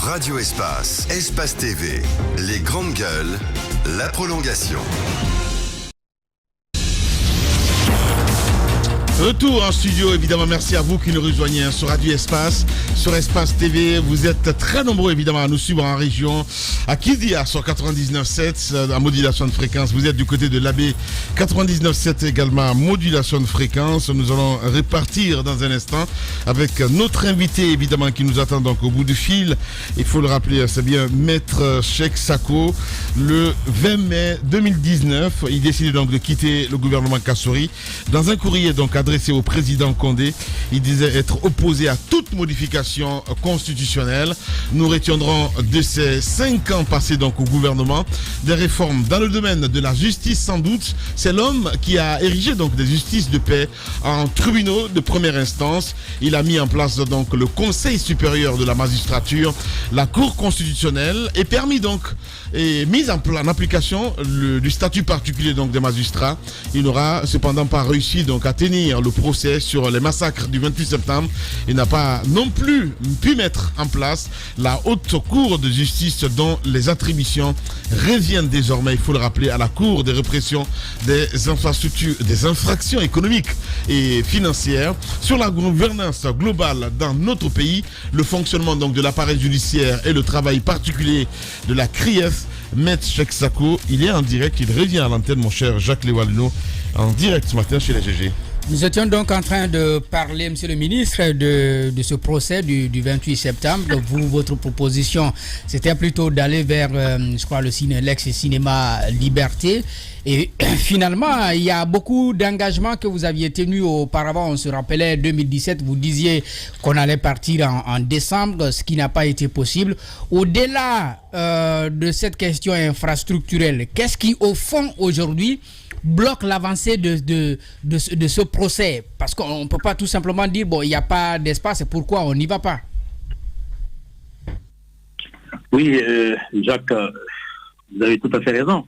Radio Espace, Espace TV, les grandes gueules, la prolongation. Retour en studio, évidemment, merci à vous qui nous rejoignez sur Radio Espace, sur Espace TV. Vous êtes très nombreux, évidemment, à nous suivre en région. À Kidia, sur 99.7, en modulation de fréquence. Vous êtes du côté de l'AB 99.7 également, modulation de fréquence. Nous allons repartir dans un instant avec notre invité, évidemment, qui nous attend donc au bout du fil. Il faut le rappeler, c'est bien Maître Cheikh Sako. Le 20 mai 2019, il décide donc de quitter le gouvernement Kassory. Dans un courrier donc adressé au président Condé, il disait être opposé à toute modification constitutionnelle. Nous retiendrons de ces 5 ans passés donc au gouvernement des réformes dans le domaine de la justice sans doute. C'est l'homme qui a érigé donc des justices de paix en tribunaux de première instance. Il a mis en place donc le Conseil supérieur de la magistrature, la Cour constitutionnelle et permis donc et mise en application du statut particulier donc des magistrats. Il n'aura cependant pas réussi donc à tenir le procès sur les massacres du 28 septembre. Il n'a pas non plus pu mettre en place la haute cour de justice dont les attributions reviennent désormais, il faut le rappeler, à la Cour de répression des infrastructures, des infractions économiques et financières sur la gouvernance globale dans notre pays, le fonctionnement donc de l'appareil judiciaire et le travail particulier de la CRIEF. Maître Cheikh Sako, il est en direct, il revient à l'antenne, mon cher Jacques Lewalino, en direct ce matin chez les GG. Nous étions donc en train de parler, monsieur le ministre, de ce procès du 28 septembre. Vous, votre proposition, c'était plutôt d'aller vers, je crois, l'ex-cinéma Liberté. Et finalement, il y a beaucoup d'engagements que vous aviez tenus auparavant. On se rappelait, 2017, vous disiez qu'on allait partir en décembre, ce qui n'a pas été possible. Au-delà de cette question infrastructurelle, qu'est-ce qui, au fond, aujourd'hui, bloque l'avancée de ce procès? Parce qu'on ne peut pas tout simplement dire, bon, il n'y a pas d'espace, c'est pourquoi on n'y va pas. Oui, Jacques, vous avez tout à fait raison.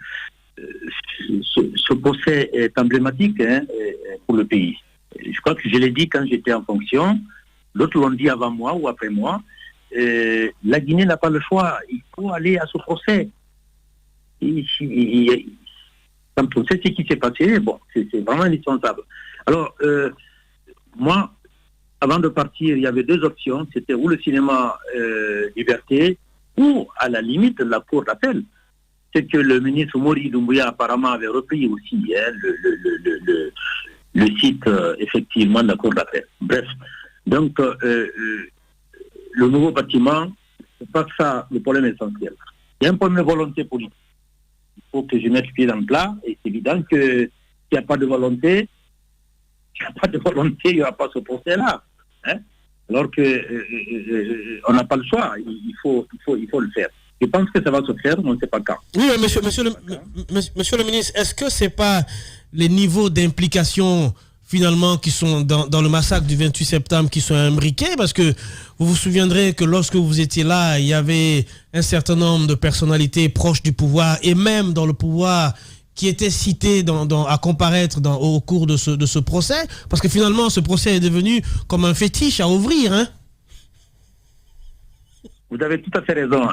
Ce procès est emblématique pour le pays. Je crois que je l'ai dit quand j'étais en fonction, d'autres l'ont dit avant moi ou après moi, la Guinée n'a pas le choix, il faut aller à ce procès. Quand on sait ce qui s'est passé, bon, c'est vraiment indispensable. Alors, moi, avant de partir, il y avait 2 options. C'était ou le cinéma Liberté, ou à la limite la cour d'appel. C'est que le ministre Mori Doumbouya apparemment avait repris aussi le site, effectivement, de la cour d'appel. Bref, donc, le nouveau bâtiment, c'est pas ça le problème essentiel. Il y a un problème de volonté politique. Il faut que je mette le pied dans le plat, et c'est évident que s'il n'y a pas de volonté, il n'y aura pas ce procès-là. Hein? Alors que on n'a pas le choix, il faut le faire. Je pense que ça va se faire, mais on ne sait pas quand. Oui, mais monsieur le ministre, est-ce que ce n'est pas les niveaux d'implication finalement qui sont dans le massacre du 28 septembre qui sont imbriqués? Parce que vous vous souviendrez que lorsque vous étiez là, il y avait un certain nombre de personnalités proches du pouvoir et même dans le pouvoir qui étaient cités à comparaître au cours de ce procès. Parce que finalement, ce procès est devenu comme un fétiche à ouvrir, hein? Vous avez tout à fait raison.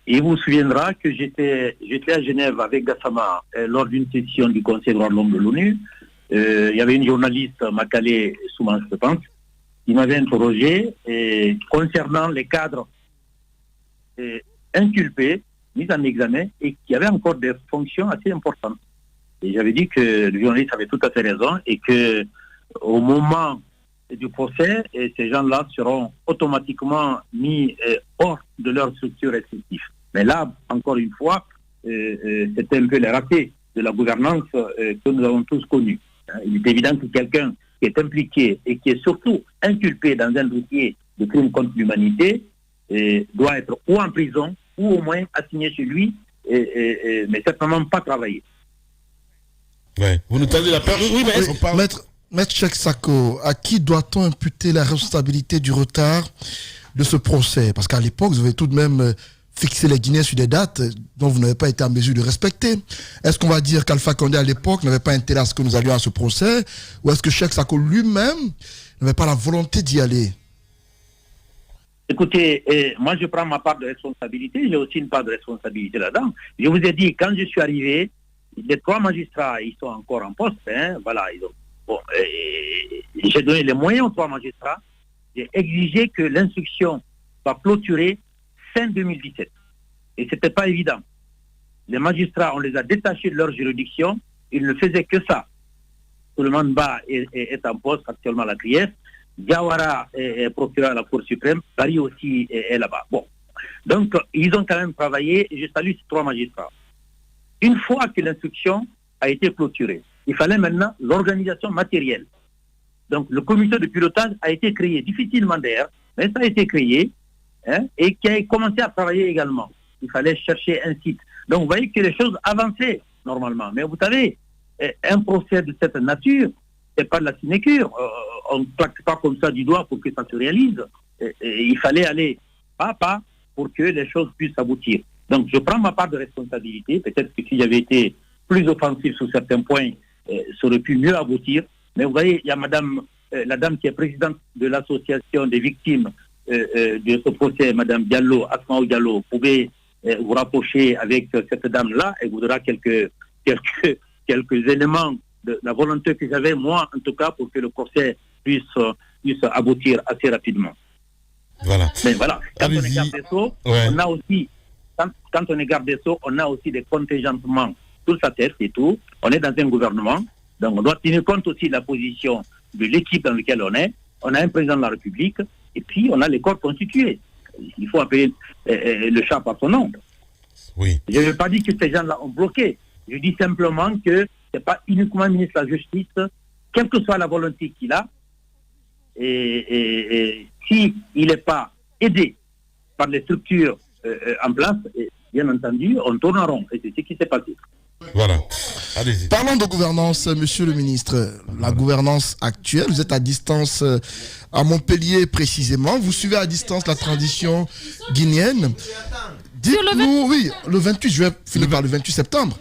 Il vous souviendra que j'étais à Genève avec Gassama lors d'une session du Conseil des droits de l'homme de l'ONU. Il y avait une journaliste, Makalé Souman, je pense, qui m'avait interrogé concernant les cadres inculpés, mis en examen, et qui avaient encore des fonctions assez importantes. Et j'avais dit que le journaliste avait tout à fait raison et que au moment du procès, ces gens-là seront automatiquement mis hors de leur structure respective. Mais là, encore une fois, c'était un peu les ratés de la gouvernance que nous avons tous connus. Il est évident que quelqu'un qui est impliqué et qui est surtout inculpé dans un dossier de crime contre l'humanité doit être ou en prison ou au moins assigné chez lui, mais certainement pas travailler. Ouais. Vous nous tendez la perche? Oui, mais on parle... Maître Cheikh Sako, à qui doit-on imputer la responsabilité du retard de ce procès? Parce qu'à l'époque, vous avez tout de même fixé les Guinéens sur des dates dont vous n'avez pas été en mesure de respecter. Est-ce qu'on va dire qu'Alpha Condé, à l'époque, n'avait pas intérêt à ce que nous allions à ce procès? Ou est-ce que Cheikh Sako lui-même n'avait pas la volonté d'y aller? Écoutez, moi je prends ma part de responsabilité, j'ai aussi une part de responsabilité là-dedans. Je vous ai dit, quand je suis arrivé, les 3 magistrats, ils sont encore en poste, voilà. J'ai donné les moyens aux 3 magistrats, j'ai exigé que l'instruction soit clôturée fin 2017. Et ce n'était pas évident. Les magistrats, on les a détachés de leur juridiction, ils ne faisaient que ça. Suleiman Ba est en poste actuellement à la CRIEF, Diawara est procureur à la Cour suprême, Paris aussi est là-bas. Bon. Donc, ils ont quand même travaillé, et je salue ces 3 magistrats. Une fois que l'instruction a été clôturée, il fallait maintenant l'organisation matérielle. Donc, le comité de pilotage a été créé, difficilement d'ailleurs, mais ça a été créé, et qui a commencé à travailler également. Il fallait chercher un site. Donc, vous voyez que les choses avançaient normalement. Mais vous savez, un procès de cette nature, c'est pas de la sinécure. On ne claque pas comme ça du doigt pour que ça se réalise. Il fallait aller pas à pas pour que les choses puissent aboutir. Donc, je prends ma part de responsabilité. Peut-être que si j'avais été plus offensif sur certains points, ça aurait pu mieux aboutir. Mais vous voyez, il y a la dame qui est présidente de l'association des victimes de ce procès, Madame Diallo, Asmaou Diallo. Vous pouvez vous rapprocher avec cette dame-là et vous aurez quelques éléments de la volonté que j'avais, moi, en tout cas, pour que le procès puisse aboutir assez rapidement. Voilà. Mais voilà, quand on est Allez-y. garde des Sceaux, Ouais. on a aussi, quand on est garde des Sceaux, on a aussi des contingentements sur sa tête et tout. On est dans un gouvernement, donc on doit tenir compte aussi de la position de l'équipe dans laquelle on est. On a un président de la République et puis on a les corps constitués. Il faut appeler le chat par son nom. Oui. Je n'ai pas dit que ces gens-là ont bloqué. Je dis simplement que ce n'est pas uniquement le ministre de la Justice, quelle que soit la volonté qu'il a, et s'il n'est pas aidé par les structures en place, bien entendu, on tourne en rond. Et c'est ce qui s'est passé. Voilà. Allez-y. Parlons de gouvernance, monsieur le ministre. La gouvernance actuelle, vous êtes à distance à Montpellier précisément. Vous suivez à distance la transition guinéenne. Dites-nous, oui, le 28, je vais finir par le 28 septembre.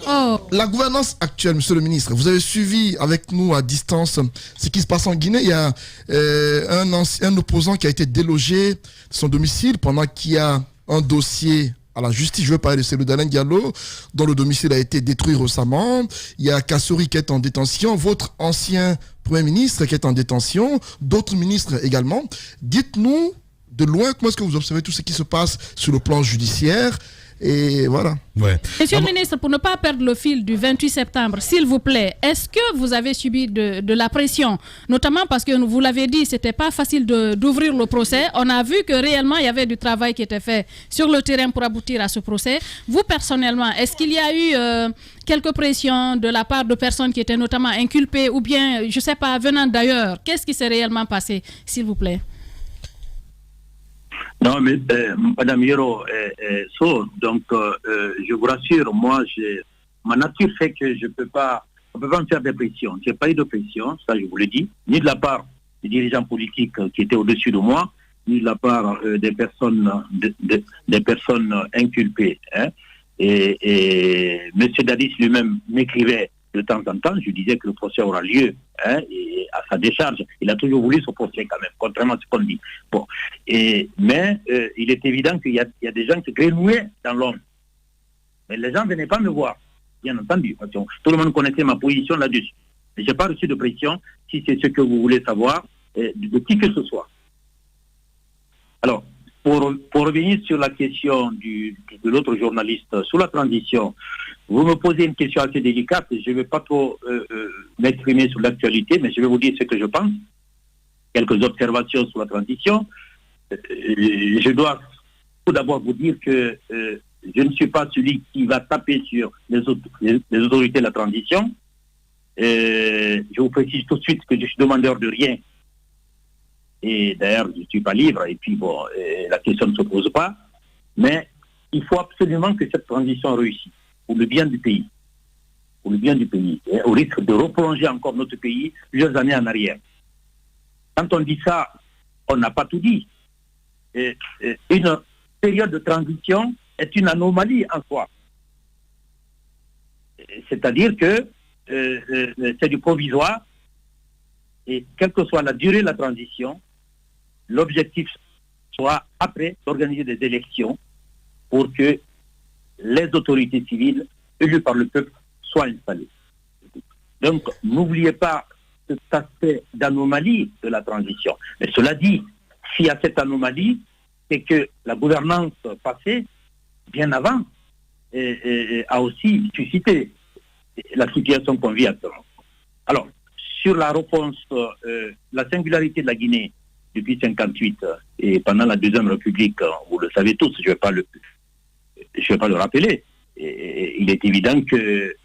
Oh. La gouvernance actuelle, monsieur le ministre, vous avez suivi avec nous à distance ce qui se passe en Guinée. Il y a un opposant qui a été délogé de son domicile pendant qu'il y a un dossier à la justice. Je veux parler de Cellou Dalein Diallo, dont le domicile a été détruit récemment. Il y a Kassori qui est en détention, votre ancien Premier ministre qui est en détention, d'autres ministres également. Dites-nous de loin comment est-ce que vous observez tout ce qui se passe sur le plan judiciaire. Et voilà. Ouais. Monsieur le ministre, pour ne pas perdre le fil du 28 septembre, s'il vous plaît, est-ce que vous avez subi de la pression, notamment parce que vous l'avez dit, c'était pas facile d'ouvrir le procès. On a vu que réellement il y avait du travail qui était fait sur le terrain pour aboutir à ce procès. Vous personnellement, est-ce qu'il y a eu quelques pressions de la part de personnes qui étaient notamment inculpées ou bien, je sais pas, venant d'ailleurs? Qu'est-ce qui s'est réellement passé, s'il vous plaît? Non, mais Madame Yero, donc je vous rassure, moi, ma nature fait que on peut pas me faire des pressions. Je n'ai pas eu de pression, ça je vous le dis, ni de la part des dirigeants politiques qui étaient au-dessus de moi, ni de la part des personnes inculpées. Hein. Et M. Dadis lui-même m'écrivait de temps en temps, je disais que le procès aura lieu, hein, et à sa décharge. Il a toujours voulu ce procès quand même, contrairement à ce qu'on dit. Bon. Mais il est évident qu'il y a des gens qui grenouaient dans l'ombre. Mais les gens ne venaient pas me voir, bien entendu. Tout le monde connaissait ma position là-dessus. Je n'ai pas reçu de pression, si c'est ce que vous voulez savoir, de qui que ce soit. Alors, pour revenir sur la question de l'autre journaliste sur la transition, vous me posez une question assez délicate. Je ne vais pas trop m'exprimer sur l'actualité, mais je vais vous dire ce que je pense. Quelques observations sur la transition. Je dois tout d'abord vous dire que je ne suis pas celui qui va taper sur les autorités de la transition. Je vous précise tout de suite que je suis demandeur de rien. Et d'ailleurs, je ne suis pas libre, et puis bon, la question ne se pose pas. Mais il faut absolument que cette transition réussisse, pour le bien du pays. Pour le bien du pays, au risque de replonger encore notre pays plusieurs années en arrière. Quand on dit ça, on n'a pas tout dit. Une période de transition est une anomalie en soi. C'est-à-dire que c'est du provisoire, et quelle que soit la durée de la transition, l'objectif soit après d'organiser des élections pour que les autorités civiles élues par le peuple soient installées. Donc, n'oubliez pas cet aspect d'anomalie de la transition. Mais cela dit, s'il y a cette anomalie, c'est que la gouvernance passée, bien avant, a aussi suscité la situation qu'on vit actuellement. Alors, sur la réponse, la singularité de la Guinée depuis 1958 et pendant la Deuxième République, vous le savez tous, je ne vais pas le rappeler, il est évident que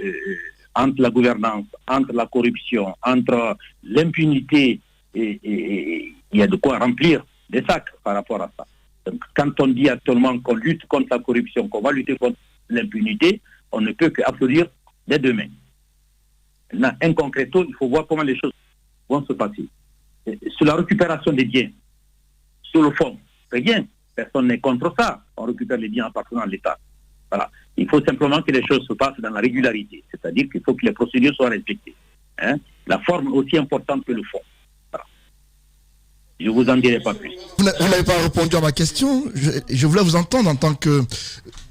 entre la gouvernance, entre la corruption, entre l'impunité, il y a de quoi remplir des sacs par rapport à ça. Donc, quand on dit actuellement qu'on lutte contre la corruption, qu'on va lutter contre l'impunité, on ne peut qu'applaudir des deux mains. Maintenant, in concreto, il faut voir comment les choses vont se passer. Sur la récupération des biens, sur le fond, très bien, personne n'est contre ça. On récupère les biens appartenant à l'État. Voilà. Il faut simplement que les choses se passent dans la régularité, c'est-à-dire qu'il faut que les procédures soient respectées. Hein? La forme est aussi importante que le fond. Voilà. Je ne vous en dirai pas plus. Vous n'avez pas répondu à ma question. Je voulais vous entendre en tant que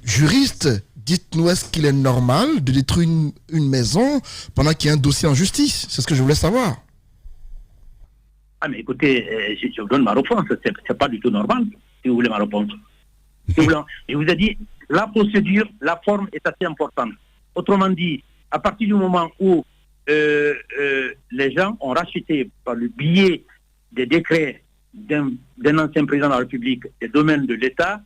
juriste. Dites-nous, est-ce qu'il est normal de détruire une maison pendant qu'il y a un dossier en justice? C'est ce que je voulais savoir. Ah mais écoutez, je vous donne ma réponse. C'est pas du tout normal, si vous voulez ma réponse. Si vous voulez, je vous ai dit, la procédure, la forme est assez importante. Autrement dit, à partir du moment où les gens ont racheté par le biais des décrets d'un ancien président de la République des domaines de l'État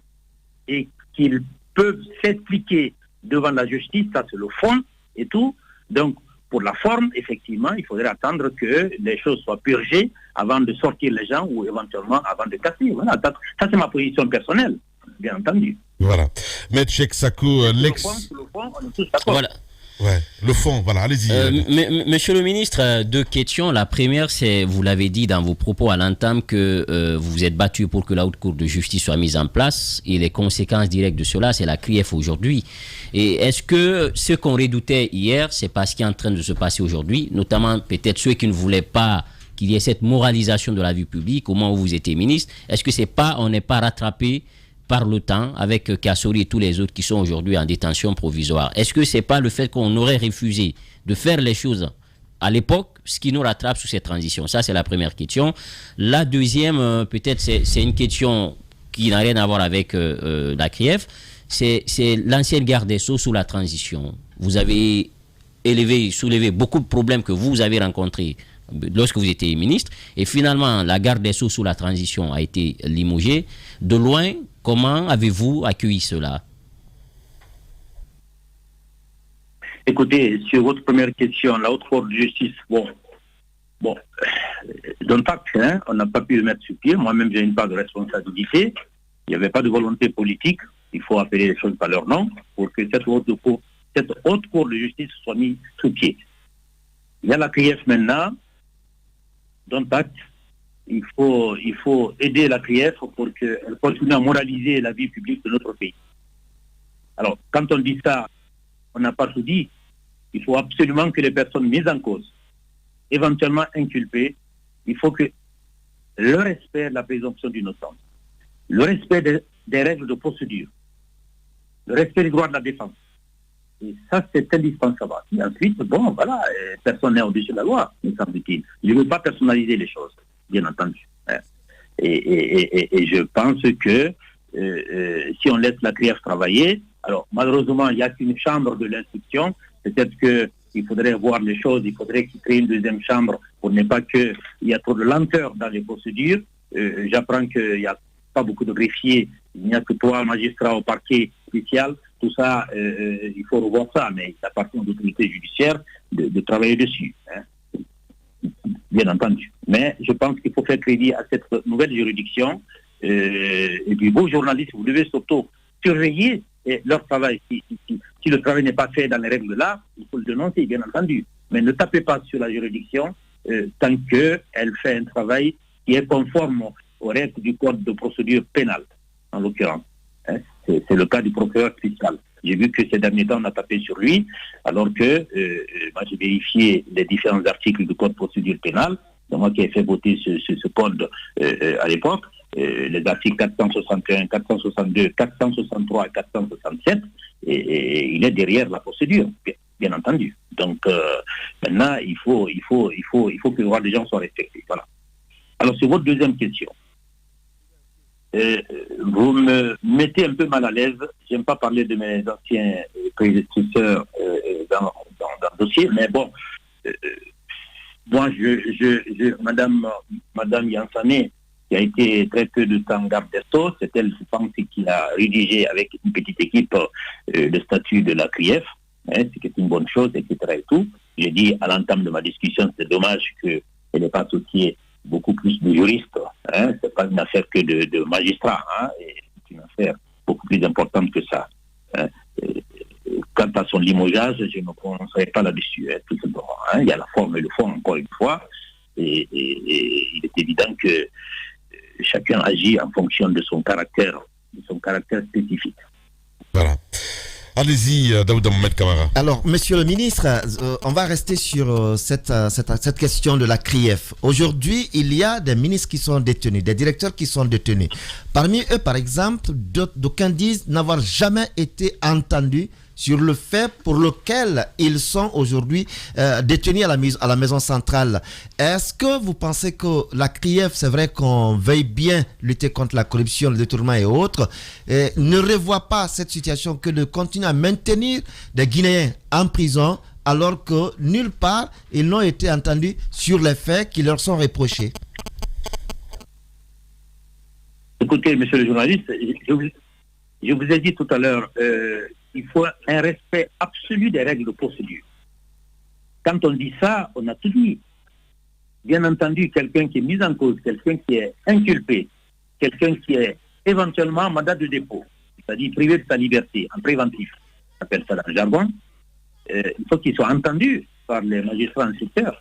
et qu'ils peuvent s'expliquer devant la justice, ça c'est le fond et tout. Donc, pour la forme, effectivement, il faudrait attendre que les choses soient purgées avant de sortir les gens ou éventuellement avant de casser. Voilà, ça c'est ma position personnelle, bien entendu. Voilà. Maître Cheikh Sakou, l'ex... Le fond, on est tous d'accord. Voilà. Ouais, le fond, voilà, allez-y. Monsieur le ministre, deux questions. La première, c'est, vous l'avez dit dans vos propos à l'entame, que vous vous êtes battu pour que la Haute Cour de justice soit mise en place. Et les conséquences directes de cela, c'est la CRIEF aujourd'hui. Et est-ce que ce qu'on redoutait hier, c'est pas ce qui est en train de se passer aujourd'hui, notamment peut-être ceux qui ne voulaient pas qu'il y ait cette moralisation de la vie publique au moment où vous étiez ministre? Est-ce que c'est pas, on n'est pas rattrapé par le temps avec Kassori et tous les autres qui sont aujourd'hui en détention provisoire? Est-ce que c'est pas le fait qu'on aurait refusé de faire les choses à l'époque, ce qui nous rattrape sous cette transition? Ça, c'est la première question. La deuxième, peut-être, c'est une question qui n'a rien à voir avec la CRIEF. C'est l'ancienne garde des Sceaux sous la transition. Vous avez soulevé beaucoup de problèmes que vous avez rencontrés lorsque vous étiez ministre, et finalement, la garde des Sceaux sous la transition a été limogée. De loin, comment avez-vous accueilli cela? Écoutez, sur votre première question, la Haute Cour de justice, bon, d'un pacte, hein, on n'a pas pu le mettre sur pied. Moi-même, j'ai une part de responsabilité. Il n'y avait pas de volonté politique. Il faut appeler les choses par leur nom pour que cette haute cour de justice soit mise sous pied. Il y a la CRIEF maintenant, d'un pacte. Il faut aider la CRIEF pour qu'elle continue à moraliser la vie publique de notre pays. Alors, quand on dit ça, on n'a pas tout dit. Il faut absolument que les personnes mises en cause, éventuellement inculpées, il faut que le respect de la présomption d'innocence, le respect des règles de procédure, le respect des droits de la défense. Et ça, c'est indispensable. Et ensuite, bon, voilà, personne n'est au-dessus de la loi, me semble-t-il. Je ne veux pas personnaliser les choses, bien entendu. Et je pense que si on laisse la CRIEF travailler, alors malheureusement, il n'y a qu'une chambre de l'instruction. Peut-être qu'il faudrait voir les choses, il faudrait qu'il crée une deuxième chambre pour ne pas qu'il y ait trop de lenteur dans les procédures. J'apprends qu'il n'y a pas beaucoup de greffiers, il n'y a que 3 magistrats au parquet spécial. Tout ça, il faut revoir ça, mais il appartient aux autorités judiciaires de travailler dessus, hein, bien entendu. Mais je pense qu'il faut faire crédit à cette nouvelle juridiction. Et puis, vos journalistes, vous devez surtout surveiller leur travail. Si le travail n'est pas fait dans les règles de l'art, il faut le dénoncer, bien entendu. Mais ne tapez pas sur la juridiction tant qu'elle fait un travail qui est conforme aux règles du code de procédure pénale, en l'occurrence. Hein. C'est le cas du procureur fiscal. J'ai vu que ces derniers temps, on a tapé sur lui, alors que moi, j'ai vérifié les différents articles du code de procédure pénale. C'est moi qui ai fait voter ce code à l'époque. les articles 461, 462, 463 et 467, et il est derrière la procédure, bien entendu. Donc maintenant, il faut que le droit des gens soit respecté. Voilà. Alors, sur votre deuxième question, vous me mettez un peu mal à l'aise. J'aime pas parler de mes anciens prédécesseurs dans le dossier, mais bon, moi, Madame Yansané, qui a été très peu de temps garde des Sceaux, c'est elle, je pense, qui a rédigé avec une petite équipe le statut de la CRIEF, ce qui est une bonne chose, etc. et tout. J'ai dit à l'entame de ma discussion, c'est dommage qu'elle n'ait pas associé beaucoup plus de juristes. C'est pas une affaire que de magistrats. C'est une affaire beaucoup plus importante que ça. Quant à son limogeage, je ne prononcerai pas là-dessus, tout simplement. Il y a la forme et le fond, encore une fois. Et il est évident que chacun agit en fonction de son caractère spécifique. Voilà. Allez-y, Daouda Mohamed Kamara. Alors, monsieur le ministre, on va rester sur cette question de la CRIEF. Aujourd'hui, il y a des ministres qui sont détenus, des directeurs qui sont détenus. Parmi eux, par exemple, d'aucuns disent n'avoir jamais été entendus sur le fait pour lequel ils sont aujourd'hui détenus à la maison centrale. Est-ce que vous pensez que la CRIEF, c'est vrai qu'on veille bien lutter contre la corruption, le détournement et autres, ne revoit pas cette situation que de continuer à maintenir des Guinéens en prison alors que nulle part ils n'ont été entendus sur les faits qui leur sont reprochés? Écoutez, monsieur le journaliste, je vous ai dit tout à l'heure, il faut un respect absolu des règles de procédure. Quand on dit ça, on a tout dit. Bien entendu, quelqu'un qui est mis en cause, quelqu'un qui est inculpé, quelqu'un qui est éventuellement en mandat de dépôt, c'est-à-dire privé de sa liberté, en préventif, on appelle ça dans le jargon, il faut qu'il soit entendu par les magistrats en secteur.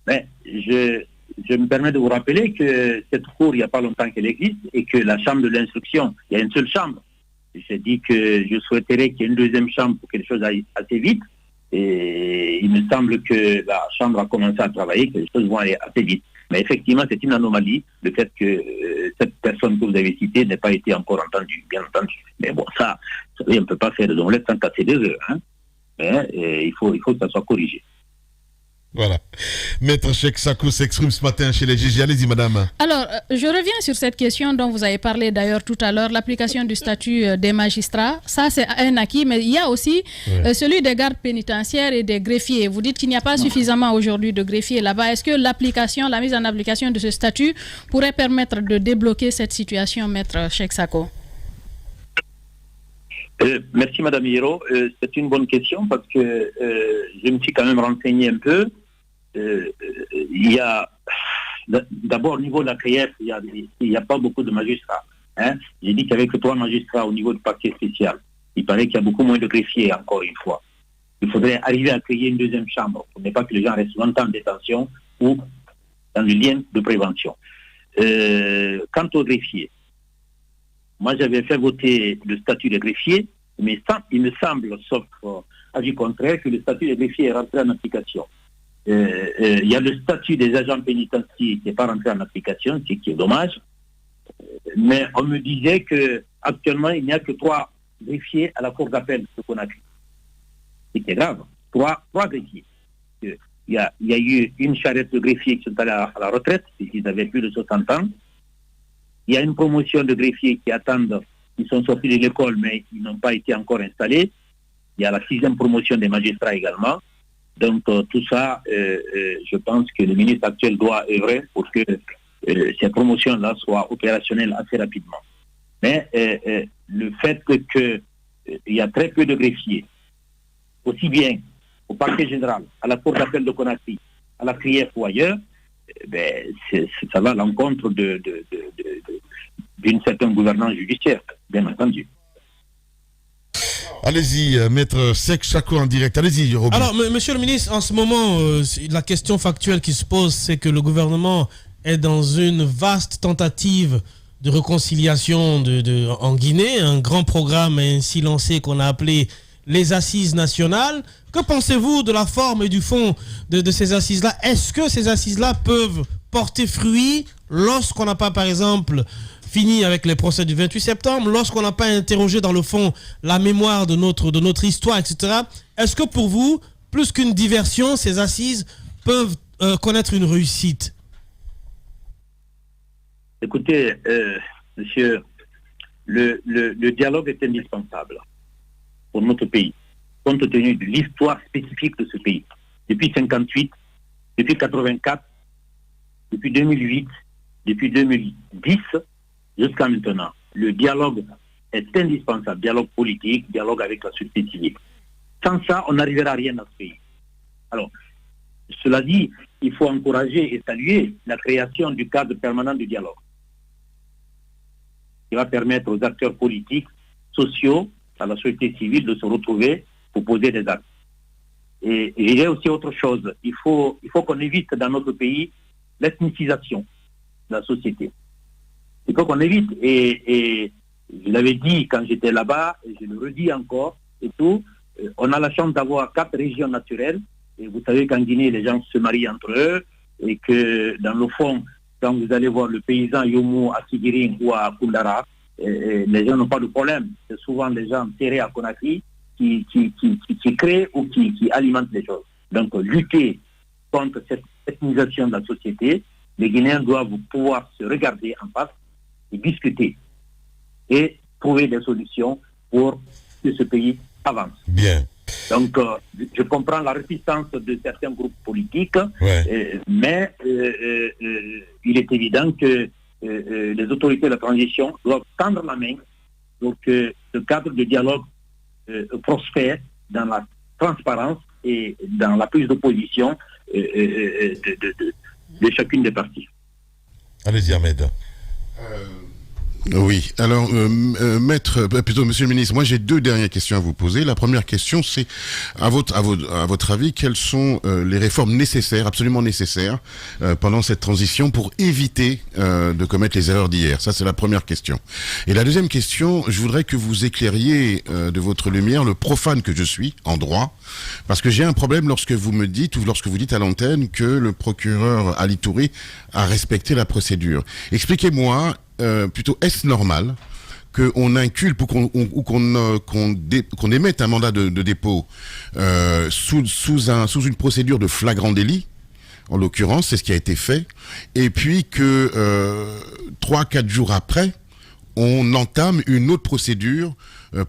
Mais je me permets de vous rappeler que cette cour, il n'y a pas longtemps qu'elle existe, et que la chambre de l'instruction, il y a une seule chambre. J'ai dit que je souhaiterais qu'il y ait une deuxième chambre pour que les choses aillent assez vite. Et il me semble que la chambre a commencé à travailler, que les choses vont aller assez vite. Mais effectivement, c'est une anomalie, le fait que cette personne que vous avez citée n'ait pas été encore entendue, bien entendu. Mais bon, ça, vous savez, on ne peut pas faire des omelettes sans casser des œufs. Mais il faut que ça soit corrigé. Voilà. Maître Cheikh Sako s'exprime ce matin chez les GG. Allez-y, madame. Alors, je reviens sur cette question dont vous avez parlé d'ailleurs tout à l'heure, l'application du statut des magistrats. Ça, c'est un acquis, mais il y a aussi celui des gardes pénitentiaires et des greffiers. Vous dites qu'il n'y a pas suffisamment aujourd'hui de greffiers là-bas. Est-ce que la mise en application de ce statut pourrait permettre de débloquer cette situation, Maître Cheikh Sako? Merci, madame Hiro. C'est une bonne question parce que je me suis quand même renseigné un peu. Il y a d'abord au niveau de la CRIEF, il n'y a pas beaucoup de magistrats. J'ai dit qu'il n'y avait que 3 magistrats au niveau du parquet spécial. Il paraît qu'il y a beaucoup moins de greffiers, encore une fois. Il faudrait arriver à créer une deuxième chambre pour ne pas que les gens restent longtemps en détention ou dans le lien de prévention. Quant aux greffiers, moi j'avais fait voter le statut de greffier, mais il me semble, sauf avis contraire, que le statut de greffier est rentré en application. Il y a le statut des agents pénitentiaires qui n'est pas rentré en application, ce qui est dommage. Mais on me disait qu'actuellement, il n'y a que 3 greffiers à la cour d'appel de Conakry. C'est grave. 3 greffiers. Il y a eu une charrette de greffiers qui sont allés à la retraite, puisqu'ils avaient plus de 60 ans. Il y a une promotion de greffiers qui attendent, qui sont sortis de l'école, mais ils n'ont pas été encore installés. Il y a la 6e promotion des magistrats également. Donc tout ça, je pense que le ministre actuel doit œuvrer pour que ces promotions-là soient opérationnelles assez rapidement. Mais le fait qu'il y a très peu de greffiers, aussi bien au parquet général, à la cour d'appel de Conakry, à la CRIEF ou ailleurs, ça va à l'encontre d'une certaine gouvernance judiciaire, bien entendu. Allez-y, maître Cheikh Sako en direct. Allez-y, Robin. Alors, monsieur le ministre, en ce moment, la question factuelle qui se pose, c'est que le gouvernement est dans une vaste tentative de réconciliation en Guinée. Un grand programme est ainsi lancé qu'on a appelé les Assises nationales. Que pensez-vous de la forme et du fond de ces assises-là? Est-ce que ces assises-là peuvent porter fruit lorsqu'on n'a pas, par exemple, fini avec les procès du 28 septembre, lorsqu'on n'a pas interrogé dans le fond la mémoire de notre histoire, etc. Est-ce que pour vous, plus qu'une diversion, ces assises peuvent connaître une réussite? Écoutez, monsieur, le dialogue est indispensable pour notre pays, compte tenu de l'histoire spécifique de ce pays. Depuis 1958, depuis 1984, depuis 2008, depuis 2010, jusqu'à maintenant, le dialogue est indispensable. Dialogue politique, dialogue avec la société civile. Sans ça, on n'arrivera à rien dans ce pays. Alors, cela dit, il faut encourager et saluer la création du cadre permanent du dialogue, qui va permettre aux acteurs politiques, sociaux, à la société civile de se retrouver pour poser des actes. Et il y a aussi autre chose. Il faut qu'on évite dans notre pays l'ethnicisation de la société. Il faut qu'on évite, et je l'avais dit quand j'étais là-bas, et je le redis encore, et tout, on a la chance d'avoir 4 régions naturelles, et vous savez qu'en Guinée, les gens se marient entre eux, et que dans le fond, quand vous allez voir le paysan Yomo à Sigiring ou à Kundara, les gens n'ont pas de problème. C'est souvent les gens terrés à Conakry qui créent ou qui alimentent les choses. Donc, lutter contre cette ethnisation de la société, les Guinéens doivent pouvoir se regarder en face et discuter et trouver des solutions pour que ce pays avance. Bien. Donc, je comprends la réticence de certains groupes politiques, mais il est évident que les autorités de la transition doivent tendre la main pour que ce cadre de dialogue prospère dans la transparence et dans la prise de position de chacune des parties. Allez-y, Ahmed. Oui, alors, plutôt, monsieur le ministre, moi j'ai 2 dernières questions à vous poser. La première question, c'est, à votre avis, quelles sont les réformes nécessaires, absolument nécessaires, pendant cette transition pour éviter de commettre les erreurs d'hier? Ça, c'est la première question. Et la deuxième question, je voudrais que vous éclairiez de votre lumière le profane que je suis en droit, parce que j'ai un problème lorsque vous me dites, ou lorsque vous dites à l'antenne, que le procureur Ali Touré a respecté la procédure. Expliquez-moi, plutôt, est-ce normal qu'on inculpe ou qu'on émette un mandat de dépôt sous une procédure de flagrant délit, en l'occurrence, c'est ce qui a été fait, et puis que 3-4 jours après, on entame une autre procédure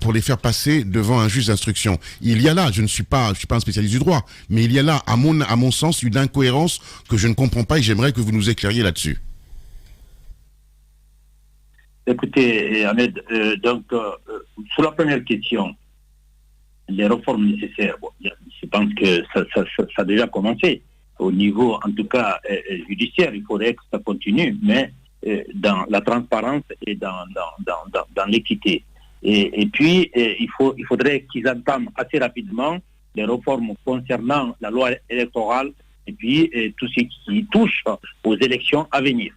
pour les faire passer devant un juge d'instruction. Il y a là, je ne suis pas un spécialiste du droit, mais il y a là, à mon sens, une incohérence que je ne comprends pas et j'aimerais que vous nous éclairiez là-dessus. Écoutez, Ahmed, sur la première question, les réformes nécessaires, je pense que ça a déjà commencé. Au niveau, en tout cas, judiciaire, il faudrait que ça continue, mais dans la transparence et dans l'équité. Et puis, il faudrait qu'ils entament assez rapidement les réformes concernant la loi électorale et puis tout ce qui touche aux élections à venir.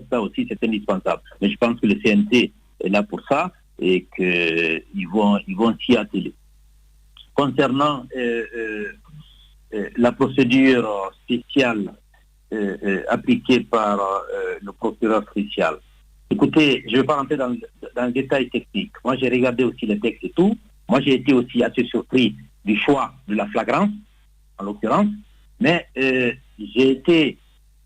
Ça aussi, c'est indispensable. Mais je pense que le CNT est là pour ça et qu'ils vont s'y atteler. Concernant la procédure spéciale appliquée par le procureur spécial, écoutez, je ne vais pas rentrer dans le détail technique. Moi, j'ai regardé aussi les textes et tout. Moi, j'ai été aussi assez surpris du choix de la flagrance, en l'occurrence. Mais j'ai été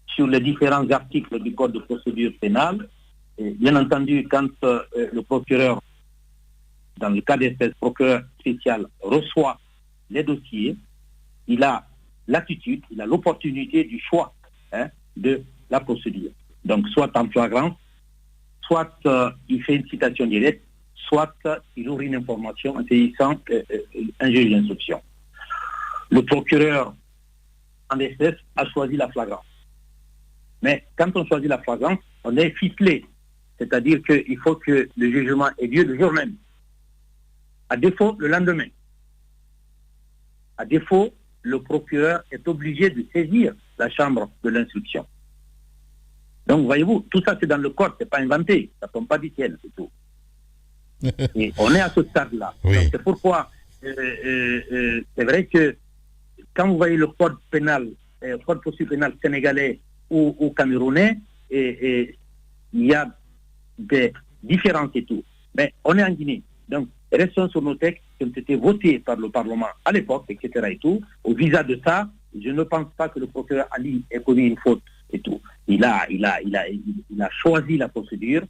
sur les différents articles du Code de procédure pénale. Et bien entendu, quand le procureur, dans le cas d'espèce, procureur spécial, reçoit les dossiers, il a l'attitude, il a l'opportunité du choix de la procédure. Donc, soit en flagrance, soit il fait une citation directe, soit il ouvre une information en saisissant un juge d'instruction. Le procureur, en espèce, a choisi la flagrance. Mais quand on choisit la flagrance, on est ficelé. C'est-à-dire qu'il faut que le jugement ait lieu le jour même. À défaut, le lendemain. À défaut, le procureur est obligé de saisir la chambre de l'instruction. Donc, voyez-vous, tout ça, c'est dans le code, c'est pas inventé. Ça ne tombe pas du ciel, c'est tout. Et on est à ce stade-là. Oui. Donc, c'est pourquoi c'est vrai que quand vous voyez le code pénal, code procédure pénal sénégalais ou camerounais, il y a des différences et tout. Mais on est en Guinée. Donc, restons sur nos textes qui ont été votés par le Parlement à l'époque, etc. et tout. Au visa de ça, je ne pense pas que le procureur Ali ait commis une faute et tout. Il a choisi la procédure,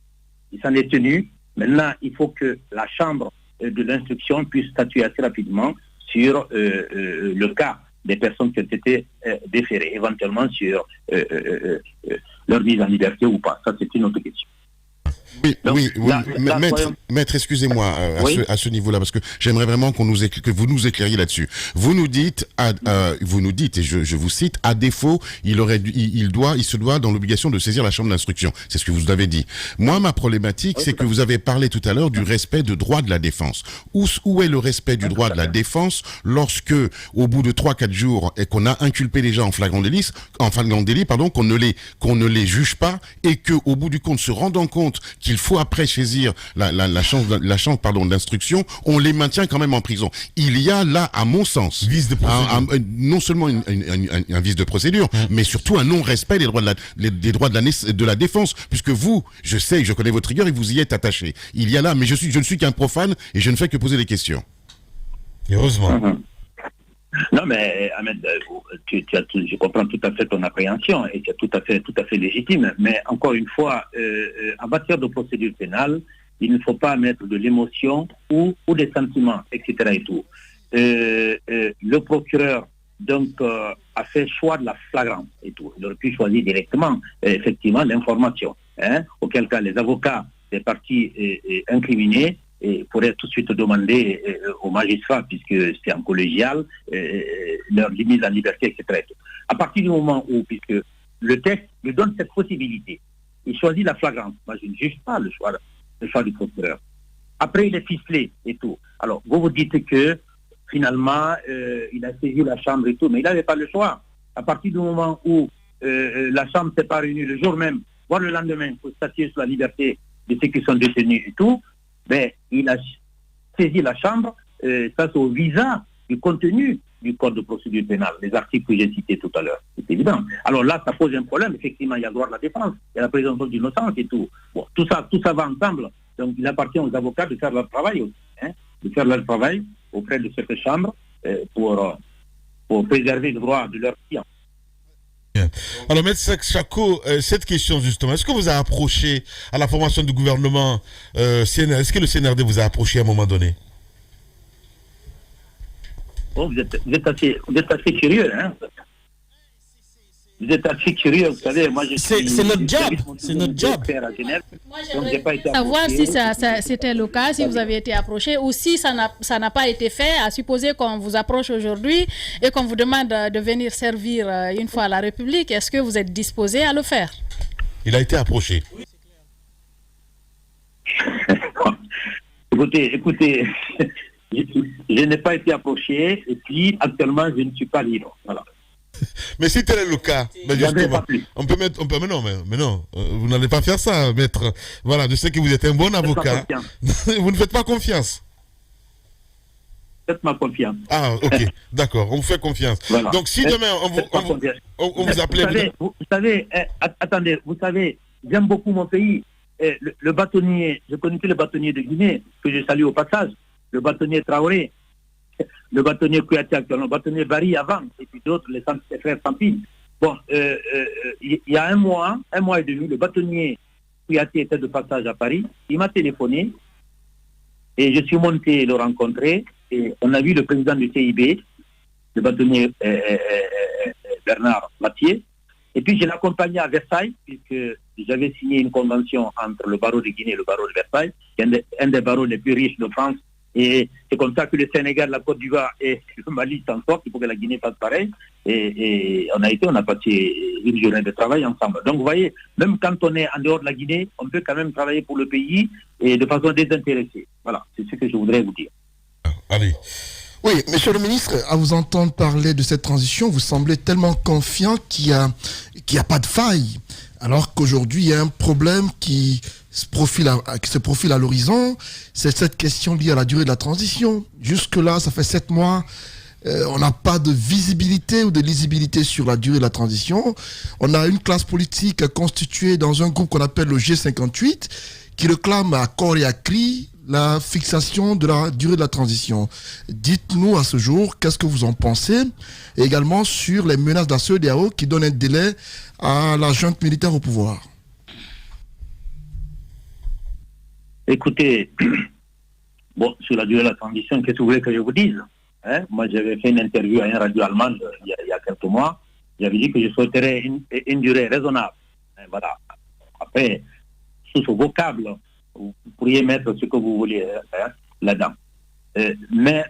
il s'en est tenu. Maintenant, il faut que la chambre de l'instruction puisse statuer assez rapidement sur le cas des personnes qui ont été déférées, éventuellement sur leur mise en liberté ou pas. Ça, c'est une autre question. Oui, Donc, oui, maître, excusez-moi à ce niveau-là, parce que j'aimerais vraiment que vous nous éclairiez là-dessus. Vous nous dites, et je vous cite, à défaut, il se doit dans l'obligation de saisir la chambre d'instruction. C'est ce que vous avez dit. Moi, ma problématique, c'est que vous avez parlé tout à l'heure du respect de droit de la défense. Où est le respect du droit de la défense lorsque, au bout de 3-4 jours, et qu'on a inculpé les gens en flagrant délit, qu'on ne les juge pas, et que, au bout du compte, se rendant compte qu'il faut après saisir la chambre d'instruction, on les maintient quand même en prison. Il y a là, à mon sens, non seulement un vice de procédure, mais surtout un non-respect des droits de la défense, puisque vous, je connais votre rigueur et vous y êtes attaché. Il y a là, mais je ne suis qu'un profane et je ne fais que poser des questions. Heureusement. Non, mais Ahmed, je comprends tout à fait ton appréhension et c'est tout à fait légitime. Mais encore une fois, en matière de procédure pénale, il ne faut pas mettre de l'émotion ou des sentiments, etc. et tout. Le procureur donc a fait choix de la flagrance et tout. Il aurait pu choisir directement, effectivement, l'information. Auquel cas, les avocats des parties incriminées et pourrait tout de suite demander aux magistrats, puisque c'est en collégial, leur mise en liberté, etc. À partir du moment où, puisque le texte lui donne cette possibilité, il choisit la flagrance. Moi, je ne juge pas le choix du procureur. Après, il est ficelé et tout. Alors, vous dites que, finalement, il a saisi la chambre et tout, mais il n'avait pas le choix. À partir du moment où la chambre s'est pas réunie le jour même, voire le lendemain, pour statuer sur la liberté de ceux qui sont détenus et tout, ben, il a saisi la chambre, ça c'est au visa du contenu du code de procédure pénale, les articles que j'ai cités tout à l'heure, c'est évident. Alors là, ça pose un problème, effectivement, il y a le droit de la défense, il y a la présomption d'innocence et tout. Bon, tout ça va ensemble, donc il appartient aux avocats de faire leur travail aussi, de faire leur travail auprès de cette chambre pour préserver le droit de leurs clients. Alors, Maître Chako, cette question justement, est-ce que vous avez approché à la formation du gouvernement CNR, est-ce que le CNRD vous a approché à un moment donné? Bon, vous êtes assez curieux, hein? Vous êtes assez curieux, vous savez, moi je suis... C'est notre job, c'est notre job. À Genève, moi j'aimerais savoir si c'était le cas, si vous avez été approché ou si ça n'a pas été fait, à supposer qu'on vous approche aujourd'hui et qu'on vous demande de venir servir une fois à la République, est-ce que vous êtes disposé à le faire? Il a été approché. Écoutez, je n'ai pas été approché et puis actuellement je ne suis pas libre, voilà. Mais si tel est le cas, ben justement, mais non, vous n'allez pas faire ça, maître. Voilà, je sais que vous êtes un bon avocat. Vous ne faites pas confiance. Faites-moi confiance. Ah, ok, d'accord, on vous fait confiance. Voilà. Donc si demain on vous appelait... Vous savez, attendez, vous savez, j'aime beaucoup mon pays. Le bâtonnier, je connaissais le bâtonnier de Guinée, que je salue au passage, le bâtonnier Traoré, le bâtonnier Kouyaté actuellement, le bâtonnier Bari avant, et puis d'autres, les frères Sampine. Bon, il y a un mois et demi, le bâtonnier Kouyaté était de passage à Paris, il m'a téléphoné, et je suis monté le rencontrer, et on a vu le président du CIB, le bâtonnier Bernard Mathieu, et puis je l'ai accompagné à Versailles, puisque j'avais signé une convention entre le barreau de Guinée et le barreau de Versailles, qui est un des barreaux les plus riches de France. Et c'est comme ça que le Sénégal, la Côte d'Ivoire et le Mali s'en sortent. Il faut que la Guinée fasse pareil. Et on a passé une journée de travail ensemble. Donc vous voyez, même quand on est en dehors de la Guinée, on peut quand même travailler pour le pays et de façon désintéressée. Voilà, c'est ce que je voudrais vous dire. Allez. Oui, monsieur le ministre, à vous entendre parler de cette transition, vous semblez tellement confiant qu'il y a pas de faille. Alors qu'aujourd'hui, il y a un problème qui se profile à l'horizon, c'est cette question liée à la durée de la transition. Jusque-là, ça fait 7 mois, On n'a pas de visibilité ou de lisibilité sur la durée de la transition. On a une classe politique constituée dans un groupe qu'on appelle le G58 qui réclame à corps et à cri la fixation de la durée de la transition. Dites-nous à ce jour, qu'est-ce que vous en pensez? Et également sur les menaces de la CEDEAO qui donnent un délai à la junte militaire au pouvoir. Écoutez, bon, sur la durée de la transition, qu'est-ce que vous voulez que je vous dise? Moi, j'avais fait une interview à une radio allemande il y a quelques mois. J'avais dit que je souhaiterais une durée raisonnable. Voilà. Après, sous ce vocable, vous pourriez mettre ce que vous voulez là-dedans. Mais,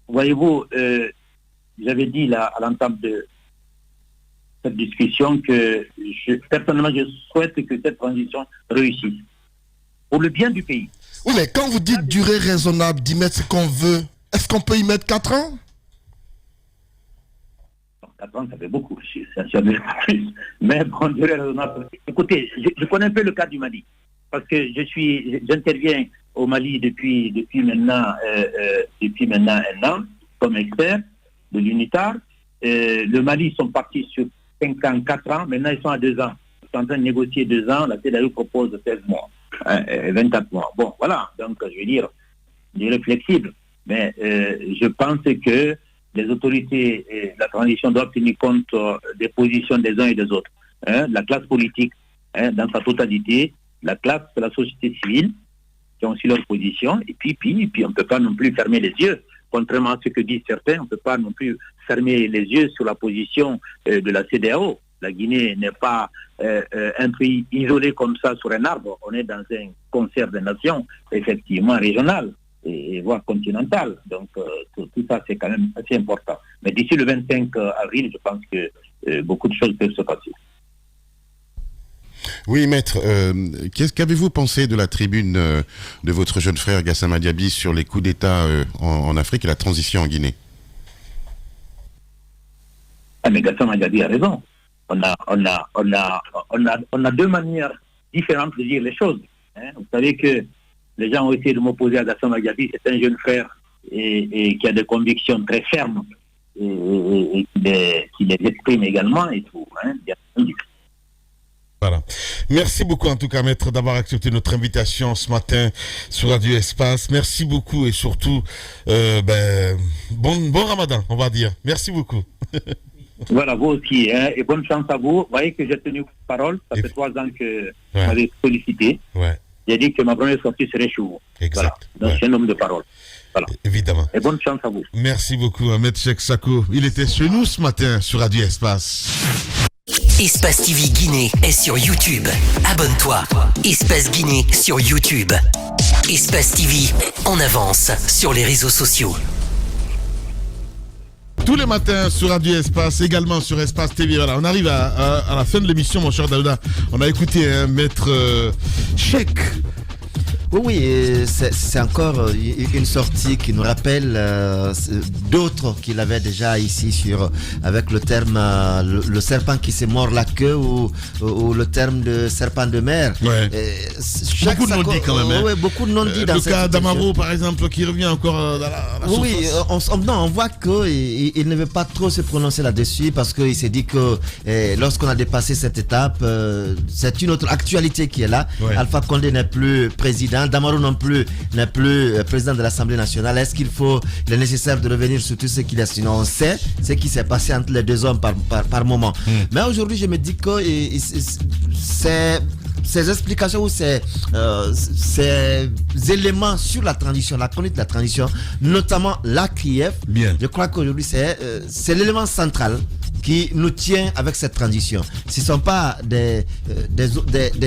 voyez-vous, j'avais dit là, à l'entame de cette discussion que personnellement, je souhaite que cette transition réussisse. Pour le bien du pays. Oui, mais quand vous dites durée raisonnable, d'y mettre ce qu'on veut, est-ce qu'on peut y mettre 4 ans? 4 ans, ça fait beaucoup. Mais bon, durée raisonnable. Écoutez, je connais un peu le cas du Mali. Parce que j'interviens au Mali depuis maintenant un an comme expert de l'UNITAR. Le Mali, ils sont partis sur 5 ans, 4 ans. Maintenant, ils sont à 2 ans. Ils sont en train de négocier 2 ans. La CEDEAO propose 16 mois, 24 mois. Bon, voilà. Donc, je veux dire, il est flexible. Mais je pense que les autorités de la transition doivent tenir compte des positions des uns et des autres. La classe politique, dans sa totalité, la classe de la société civile, qui ont aussi leur position, et puis on ne peut pas non plus fermer les yeux. Contrairement à ce que disent certains, on ne peut pas non plus fermer les yeux sur la position de la CEDEAO. La Guinée n'est pas un pays isolé comme ça sur un arbre. On est dans un concert de nations, effectivement régional et voire continental. Donc tout ça, c'est quand même assez important. Mais d'ici le 25 avril, je pense que beaucoup de choses peuvent se passer. Oui, maître, qu'avez-vous pensé de la tribune de votre jeune frère Gassama Diaby sur les coups d'État en Afrique et la transition en Guinée? Mais Gassama Diaby a raison. On a deux manières différentes de dire les choses. Vous savez que les gens ont essayé de m'opposer à Gassama Diaby. C'est un jeune frère et qui a des convictions très fermes et qui les exprime également et tout. Bien entendu. Voilà. Merci beaucoup en tout cas, maître, d'avoir accepté notre invitation ce matin sur Radio Espace. Merci beaucoup et surtout, bon Ramadan, on va dire. Merci beaucoup. Voilà, vous aussi, et bonne chance à vous. Vous voyez que j'ai tenu parole, ça fait 3 ans que vous m'avez sollicité. Ouais. J'ai dit que ma première sortie serait chez vous. Exact. Voilà. Donc je suis un homme de parole. Voilà. Évidemment. Et bonne chance à vous. Merci beaucoup, maître Cheikh Sako. Il était chez nous ce matin sur Radio Espace. Espace TV Guinée est sur YouTube. Abonne-toi. Espace Guinée sur YouTube. Espace TV, en avance sur les réseaux sociaux. Tous les matins sur Radio Espace, également sur Espace TV. Voilà, on arrive à la fin de l'émission, mon cher Daouda. On a écouté maître Cheikh. Oui, c'est encore une sortie qui nous rappelle d'autres qu'il avait déjà ici avec le terme le serpent qui se mord la queue ou le terme de serpent de mer. Ouais. Beaucoup de non-dits quand même. Oui, beaucoup de non-dits dans le cette cas situation. d'Amaro, par exemple, qui revient encore dans la surface. Oui, on voit qu'il ne veut pas trop se prononcer là-dessus parce qu'il s'est dit que lorsqu'on a dépassé cette étape, c'est une autre actualité qui est là. Ouais. Alpha Condé n'est plus président. Damaro non plus n'est plus président de l'Assemblée nationale. Est-ce qu'il est nécessaire de revenir sur tout ce qu'il a? Sinon, on sait ce qui s'est passé entre les deux hommes par moment. Mais aujourd'hui, je me dis que ces explications ou ces éléments sur la transition, la conduite de la transition, notamment la CRIEF, je crois qu'aujourd'hui, c'est l'élément central qui nous tient avec cette transition. Ce ne sont pas des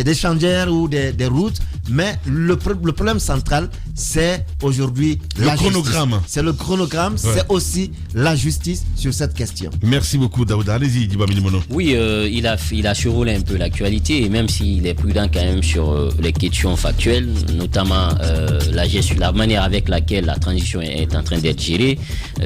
échangeurs ou des routes, mais le problème central, c'est aujourd'hui la chronogramme. Justice. C'est le chronogramme, c'est aussi la justice sur cette question. Merci beaucoup, Daouda. Allez-y, Diba Milimono. Oui, il a survolé un peu l'actualité, et même s'il est prudent quand même sur les questions factuelles, notamment la manière avec laquelle la transition est en train d'être gérée,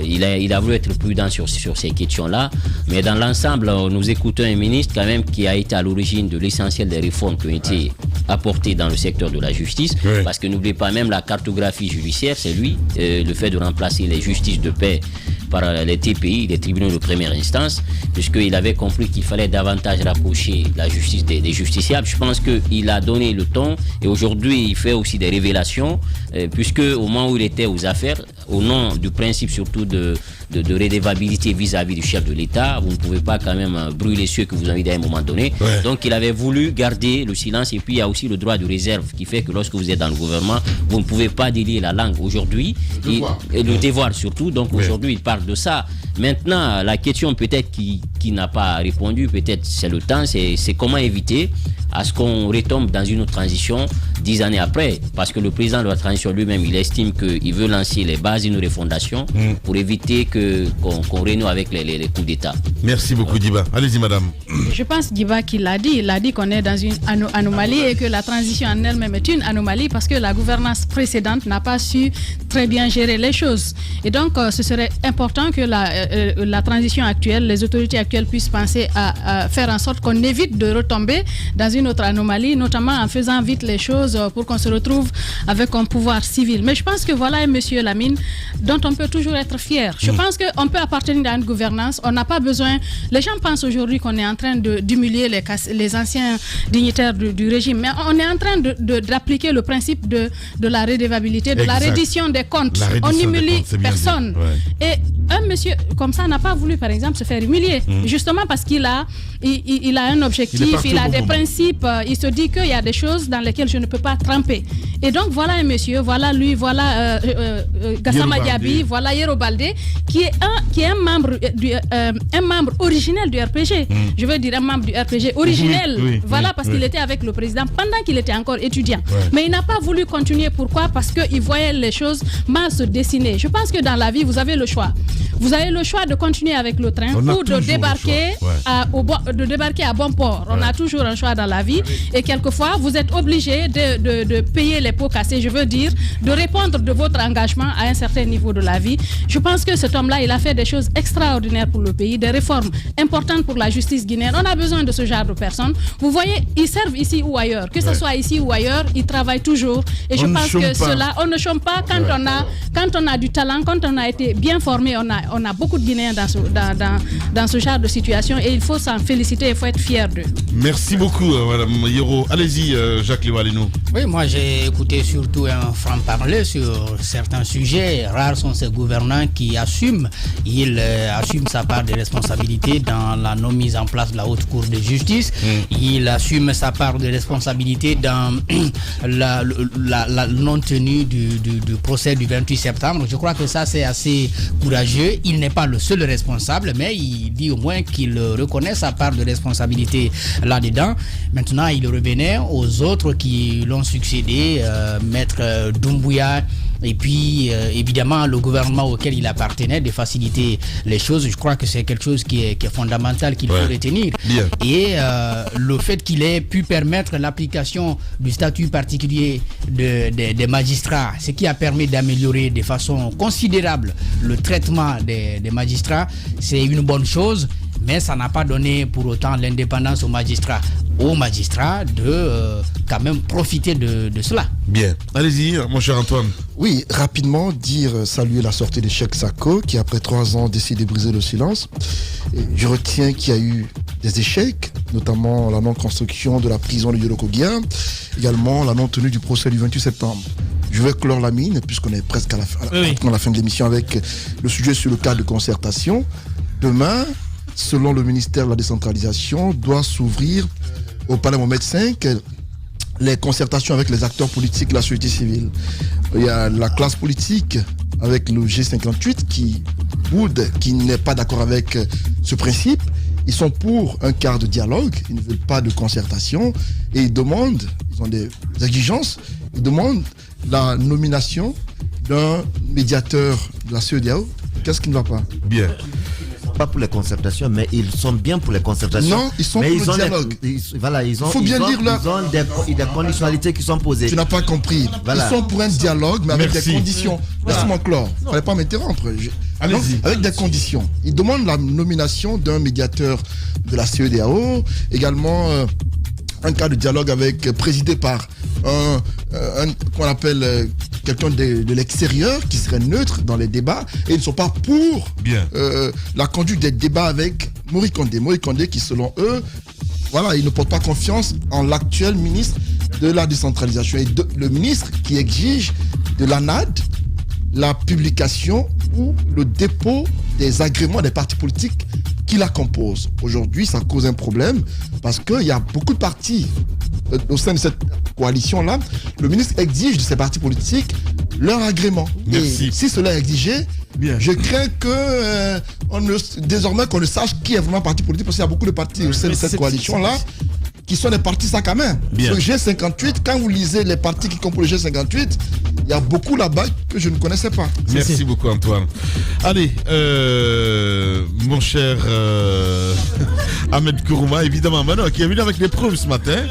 il a voulu être prudent sur ces questions-là, mais dans l'ensemble, nous écoutons un ministre quand même qui a été à l'origine de l'essentiel des réformes qui ont été apportées dans le secteur de la justice, parce que n'oubliez pas, même la cartographie judiciaire, c'est lui, le fait de remplacer les justices de paix par les TPI, les tribunaux de première instance, puisqu'il avait compris qu'il fallait davantage rapprocher la justice des justiciables. Je pense qu'il a donné le ton et aujourd'hui il fait aussi des révélations, puisque au moment où il était aux affaires, au nom du principe surtout de redevabilité vis-à-vis du chef de l'État, vous ne pouvez pas quand même brûler ceux que vous avez dit à un moment donné. Ouais. Donc il avait voulu garder le silence, et puis il y a aussi le droit de réserve qui fait que lorsque vous êtes dans le gouvernement, vous ne pouvez pas délier la langue. Aujourd'hui, et le devoir surtout, donc aujourd'hui il parle de ça. Maintenant, la question peut-être qui n'a pas répondu, peut-être c'est le temps, c'est comment éviter à ce qu'on retombe dans une autre transition 10 années après, parce que le président de la transition lui-même, il estime qu'il veut lancer les bases d'une refondation pour éviter qu'on renoue avec les coups d'État. Merci beaucoup Diba. Allez-y madame. Je pense Diba qu'il l'a dit, il a dit qu'on est dans une anomalie et que la transition en elle-même est une anomalie parce que la gouvernance précédente n'a pas su très bien gérer les choses. Et donc ce serait important que la transition actuelle, les autorités actuelles puissent penser à faire en sorte qu'on évite de retomber dans une autre anomalie, notamment en faisant vite les choses pour qu'on se retrouve avec un pouvoir civil. Mais je pense que voilà un monsieur Lamine dont on peut toujours être fier. Je pense qu'on peut appartenir à une gouvernance, on n'a pas besoin... Les gens pensent aujourd'hui qu'on est en train d'humilier les anciens dignitaires du régime, mais on est en train d'appliquer le principe de la redevabilité, de la reddition des comptes. On n'humilie personne. Ouais. Et un monsieur comme ça n'a pas voulu, par exemple, se faire humilier, justement parce qu'il a un objectif, il a des principes, il se dit qu'il y a des choses dans lesquelles je ne peux pas tremper. Et donc voilà un monsieur, voilà lui, voilà Gassama Diaby, voilà Yero Baldé, qui est un membre originel du RPG. Je veux dire un membre du RPG originel, parce qu'il était avec le président pendant qu'il était encore étudiant. Ouais. Mais il n'a pas voulu continuer. Pourquoi? Parce qu'il voyait les choses mal se dessiner. Je pense que dans la vie, vous avez le choix. Vous avez le choix de continuer avec le train ou de débarquer, de débarquer à bon port. On a toujours un choix dans la vie et quelquefois, vous êtes obligé de payer les pots cassés, je veux dire, de répondre de votre engagement à un certain niveau de la vie. Je pense que cet homme-là, il a fait des choses extraordinaires pour le pays, des réformes importantes pour la justice guinéenne. On a besoin de ce genre de personnes. Vous voyez, ils servent ici ou ailleurs. Que ce soit ici ou ailleurs, ils travaillent toujours. Et je pense que cela, on ne chôme pas quand on a du talent, quand on a été bien formé, on a beaucoup de Guinéens dans ce genre de situation et il faut s'en féliciter, il faut être fier d'eux. Merci beaucoup, Madame Yero. Allez-y, Jacques Lévalino. Oui, moi j'ai écouté surtout un franc-parler sur certains sujets. Rares sont ces gouvernants qui assument. Il assume sa part de responsabilité dans la non mise en place de la haute cour de justice. Il assume sa part de responsabilité dans la non-tenue du procès du 28 septembre. Je crois que ça c'est assez courageux. Il n'est pas le seul responsable, mais il dit au moins qu'il reconnaît sa part de responsabilité là-dedans. Maintenant, il revenait aux autres qui l'ont succédé, Maître Doumbouya, et puis évidemment le gouvernement auquel il appartenait, de faciliter les choses. Je crois que c'est quelque chose qui est fondamental, qu'il faut retenir. Bien. Et le fait qu'il ait pu permettre l'application du statut particulier des magistrats, ce qui a permis d'améliorer de façon considérable le traitement des magistrats, c'est une bonne chose. Mais ça n'a pas donné pour autant l'indépendance aux magistrats de quand même profiter de cela. Bien. Allez-y, mon cher Antoine. Oui, rapidement saluer la sortie de Cheikh Sako qui après 3 ans décide de briser le silence. Et je retiens qu'il y a eu des échecs, notamment la non-construction de la prison de Yolokogia, également la non-tenue du procès du 28 septembre. Je vais clore la mine puisqu'on est presque à la fin de l'émission avec le sujet sur le cas de concertation. Demain, selon le ministère de la décentralisation, doit s'ouvrir au Palais Mohamed V les concertations avec les acteurs politiques de la société civile. Il y a la classe politique avec le G58 qui n'est pas d'accord avec ce principe. Ils sont pour un quart de dialogue, ils ne veulent pas de concertation et ils ont des exigences, ils demandent la nomination d'un médiateur de la CEDEAO. Qu'est-ce qui ne va pas? Bien. Pas pour les concertations, mais ils sont bien pour les concertations. Non, ils sont pour le dialogue. Il faut bien dire là. Ils ont des conditionnalités qui sont posées. Tu n'as pas compris. Voilà. Ils sont pour un dialogue, mais avec des conditions. Laisse-moi clore. Il ne fallait pas m'interrompre. Avec des conditions. Ils demandent la nomination d'un médiateur de la CEDEAO, également un cas de dialogue présidé par qu'on appelle quelqu'un de l'extérieur qui serait neutre dans les débats, et ils ne sont pas pour la conduite des débats avec Mori Kondé. Mori Kondé qui, selon eux, voilà, il ne porte pas confiance en l'actuel ministre de la décentralisation, et le ministre qui exige de l'ANAD la publication ou le dépôt des agréments des partis politiques qui la composent. Aujourd'hui, ça cause un problème parce qu'il y a beaucoup de partis au sein de cette coalition-là. Le ministre exige de ces partis politiques leur agrément. Merci. Et si cela est exigé, je crains que désormais qu'on ne sache qui est vraiment parti politique, parce qu'il y a beaucoup de partis au sein de cette coalition-là qui sont des partis sac à main. Le G58, quand vous lisez les partis qui composent le G58, il y a beaucoup là-bas que je ne connaissais pas. Merci beaucoup, Antoine. Allez, mon cher Ahmed Kourouma, évidemment, Mano, qui est venu avec des preuves ce matin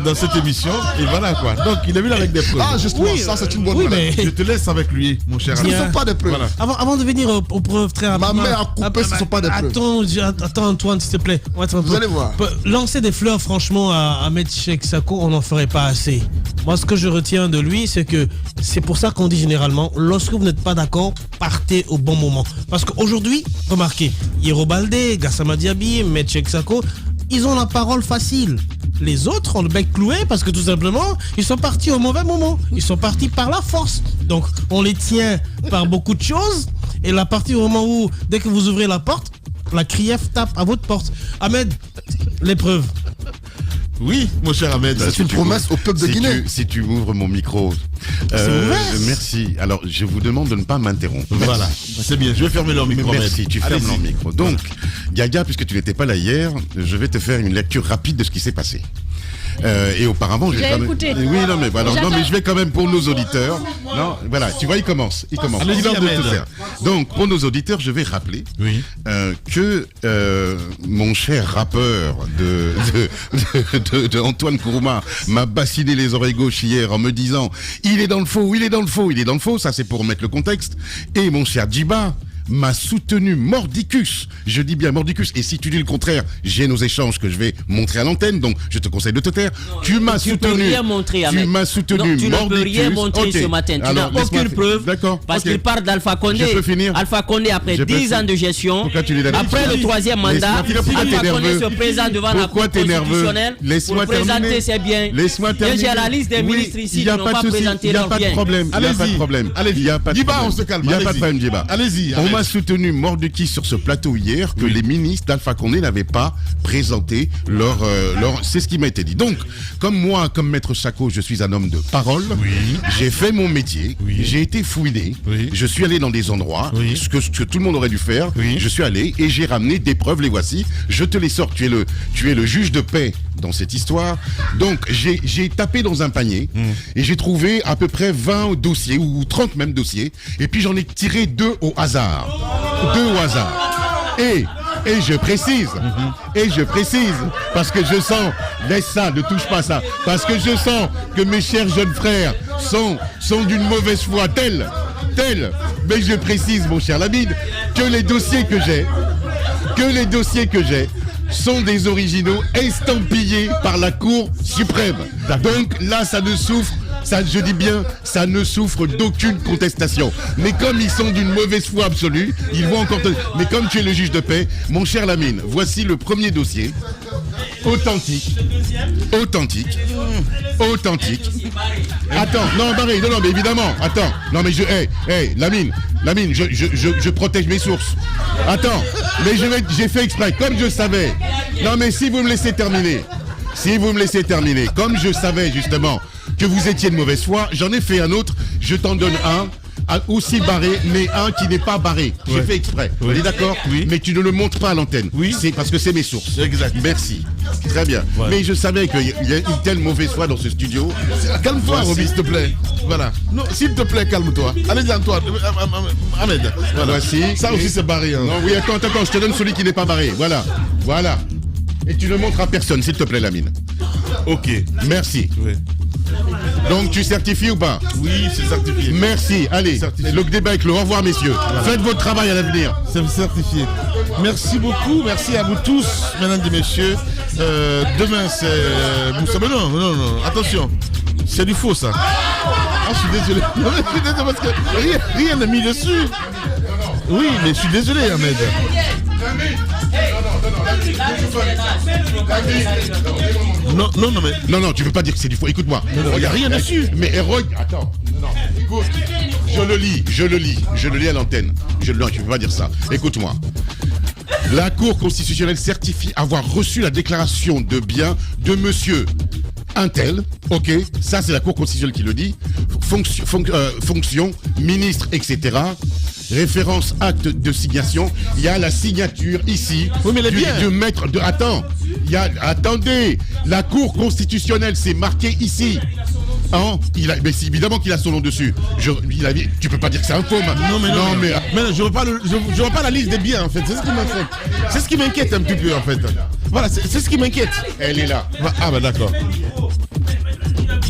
dans cette émission. Et voilà quoi. Donc, il est venu avec des preuves. Ah, justement, ça c'est une bonne nouvelle. Mais je te laisse avec lui, mon cher Ahmed. Ce ne sont pas des preuves. Voilà. Avant de venir aux preuves très rapidement. Ma mère a coupé, ce ne sont pas des preuves. Attends, Antoine, s'il te plaît. Vous allez voir. Lancer des fleurs, franchement, à Ahmed Cheikh Sako, on n'en ferait pas assez. Moi, ce que je retiens de lui, c'est que c'est pour ça qu'on dit généralement, lorsque vous n'êtes pas d'accord, partez au bon moment. Parce qu'aujourd'hui, remarquez, Yero Baldé, Gassama Diaby, Ahmed Cheikh Sako, ils ont la parole facile. Les autres ont le bec cloué parce que tout simplement, ils sont partis au mauvais moment. Ils sont partis par la force. Donc, on les tient par beaucoup de choses. Et la partie au moment où, dès que vous ouvrez la porte, la CRIEF tape à votre porte. Ahmed, l'épreuve. Oui, mon cher Ahmed. C'est une promesse au peuple de Guinée. Si tu m'ouvres mon micro. Merci. Alors, je vous demande de ne pas m'interrompre. Voilà, c'est bien. Je vais fermer leur micro. Merci, tu fermes leur micro. Donc, Gaga, puisque tu n'étais pas là hier, je vais te faire une lecture rapide de ce qui s'est passé. Et auparavant, j'ai écouté. Oui, non, mais voilà. Non, mais je vais quand même pour nos auditeurs. Non, voilà. Tu vois, il commence. Allez-y, donc, pour nos auditeurs, je vais rappeler que mon cher rappeur de Antoine Kourouma m'a bassiné les oreilles gauches hier en me disant il est dans le faux, il est dans le faux, il est dans le faux. Ça, c'est pour mettre le contexte. Et mon cher Djiba m'a soutenu mordicus. Je dis bien mordicus. Et si tu dis le contraire, j'ai nos échanges que je vais montrer à l'antenne. Donc, je te conseille de te taire. Tu m'as soutenu. Tu ne peux rien montrer, tu m'as soutenu. Tu ne peux rien montrer ce matin. Tu n'as aucune preuve. D'accord. Parce qu'il part d'Alpha Condé. Je peux finir. Alpha Condé, après 10 ans de gestion, après le 3e mandat, Alpha Condé se présente devant la Cour constitutionnelle pour présenter ses biens. Laisse-moi terminer. J'ai la liste des ministres ici qui n'ont pas présenté leurs biens. Il n'y a pas de problème. Allez-y. Djiba, on se calme. Il n'y a pas de problème, Djiba. Allez-y. On m'a soutenu mordicus sur ce plateau hier que les ministres d'Alpha Condé n'avaient pas présenté leur c'est ce qui m'a été dit. Donc, comme moi, comme Maître Sako, je suis un homme de parole, j'ai fait mon métier, j'ai été fouiné, je suis allé dans des endroits, ce que tout le monde aurait dû faire, je suis allé et j'ai ramené des preuves, les voici, je te les sors, tu es le juge de paix dans cette histoire. Donc, j'ai tapé dans un panier et j'ai trouvé à peu près 20 dossiers, ou 30 même dossiers, et puis j'en ai tiré 2 au hasard. Et je précise, parce que je sens, laisse ça, ne touche pas ça, parce que je sens que mes chers jeunes frères sont d'une mauvaise foi telle, mais je précise, mon cher Lamine, que les dossiers que j'ai sont des originaux estampillés par la Cour suprême. Donc là, ça ne souffre d'aucune contestation. Mais comme ils sont d'une mauvaise foi absolue, ils vont encore Mais comme tu es le juge de paix, mon cher Lamine, voici le premier dossier. Authentique. Attends, non, Barry, non, mais évidemment. Attends, non, mais Lamine, je protège mes sources. Attends, mais j'ai fait exprès, comme je savais. Non, mais si vous me laissez terminer, comme je savais justement que vous étiez de mauvaise foi, j'en ai fait un autre, je t'en donne un. Aussi barré, mais un qui n'est pas barré. J'ai fait exprès. On est d'accord ? Mais tu ne le montres pas à l'antenne. C'est parce que c'est mes sources. Exact. Merci. Très bien. Voilà. Mais je savais qu'il y a une telle mauvaise foi dans ce studio. Calme-toi, Roby, s'il te plaît. Voilà. Non, s'il te plaît, calme-toi. Allez-y, Antoine. Ahmed. Voilà. Voici. Ça aussi, c'est barré. Hein. Non, oui, attends, je te donne celui qui n'est pas barré. Voilà. Et tu ne montres à personne, s'il te plaît, Lamine. Ok. Merci. Oui. Donc tu certifies ou pas ? Oui, c'est certifié. Merci. Allez, le débat est clos. Au revoir, messieurs. Voilà. Faites votre travail à l'avenir. C'est certifié. Merci beaucoup. Merci à vous tous, mesdames et messieurs. Demain, c'est Moussa. Mais non, attention. C'est du faux, ça. Ah, je suis désolé. Non, mais je suis désolé parce que rien n'est mis dessus. Oui, mais je suis désolé, Ahmed. Non, tu veux pas dire que c'est du faux. Écoute-moi. Il n'y a rien dessus. Mais Héroï, attends. Non, écoute. Je le lis à l'antenne. Tu peux pas dire ça. Écoute-moi. La Cour constitutionnelle certifie avoir reçu la déclaration de biens de monsieur Untel, ok, ça c'est la Cour constitutionnelle qui le dit, fonction, ministre, etc. Référence, acte de signation, il y a la signature ici du maître de... Attendez, la Cour constitutionnelle, c'est marqué ici. Hein? Mais évidemment qu'il a son nom dessus. Tu peux pas dire que c'est un faux. Mais je vois pas la liste des biens en fait. C'est ce qui m'inquiète un petit peu en fait. Voilà, c'est ce qui m'inquiète. Elle est là. Ah bah d'accord.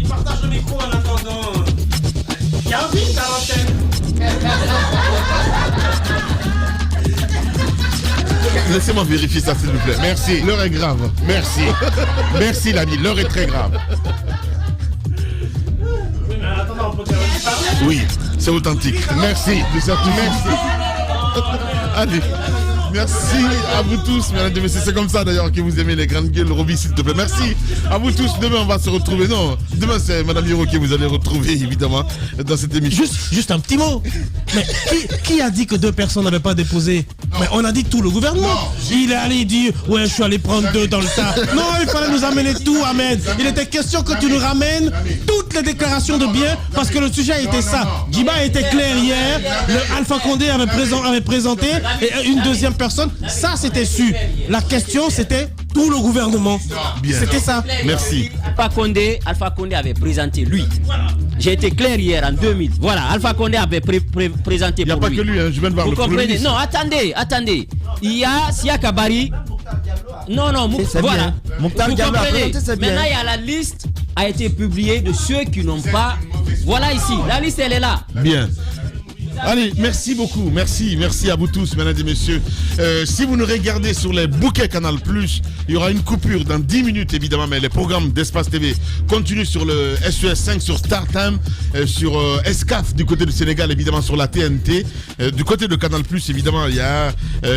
Partage le micro en attendant. Il y a un vide à l'antenne. Laissez-moi vérifier ça s'il vous plaît. Merci. L'heure est grave. Merci. Merci l'ami, l'heure est très grave. Oui, c'est authentique. Merci. Merci. Allez. Merci à vous tous, mesdames et messieurs. C'est comme ça d'ailleurs que vous aimez les grandes gueules. Roby, s'il te plaît. Merci à vous tous. Demain, on va se retrouver. Non, demain, c'est Madame Hiro que vous allez retrouver, évidemment, dans cette émission. Juste un petit mot. Mais qui a dit que 2 personnes n'avaient pas déposé? Mais on a dit tout le gouvernement. Il est allé dire, ouais, je suis allé prendre 2 dans le tas. Non, il fallait nous amener tout, Ahmed. Il était question que tu nous ramènes toutes les déclarations de biens parce que le sujet était ça. Djiba était clair hier. Le Alpha Condé avait présenté et une deuxième personne. Ça, c'était su. La question, c'était tout le gouvernement. Bien. C'était ça. Merci. Alpha Condé avait présenté lui. J'ai été clair hier en 2000. Voilà, Alpha Condé avait présenté. Il n'y a pas que lui, hein. Je viens de voir vous comprenez? Non, attendez. Il y a Sia Kabari. Non, voilà. Vous comprenez? Maintenant, il y a la liste a été publiée de ceux qui n'ont pas. Voilà ici, la liste elle est là. Bien. Allez, merci beaucoup, merci à vous tous, mesdames et messieurs. Si vous nous regardez sur les bouquets Canal+, il y aura une coupure dans 10 minutes évidemment, mais les programmes d'Espace TV continuent sur le SES 5, sur StarTime, sur Escaf du côté du Sénégal, évidemment sur la TNT. Du côté de Canal+, évidemment, il y a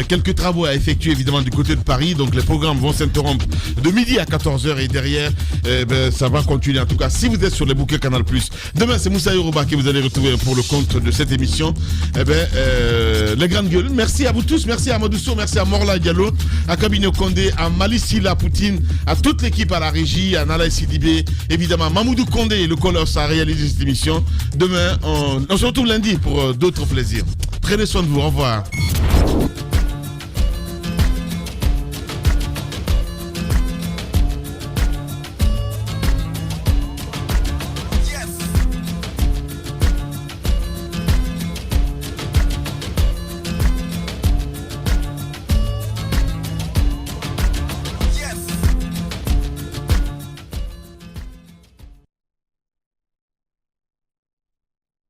quelques travaux à effectuer évidemment du côté de Paris, donc les programmes vont s'interrompre de midi à 14h et derrière, ça va continuer. En tout cas, si vous êtes sur les bouquets Canal+, demain c'est Moussa Yoruba que vous allez retrouver pour le compte de cette émission. Les grandes gueules, merci à vous tous, merci à Amadousso, merci à Morla Diallo, à Kabino Condé, à Malissila Poutine, à toute l'équipe à la régie, à Nala Sidibé, évidemment Mamoudou Condé, le colosse a réalisé cette émission. Demain, on se retrouve lundi pour d'autres plaisirs. Prenez soin de vous, au revoir.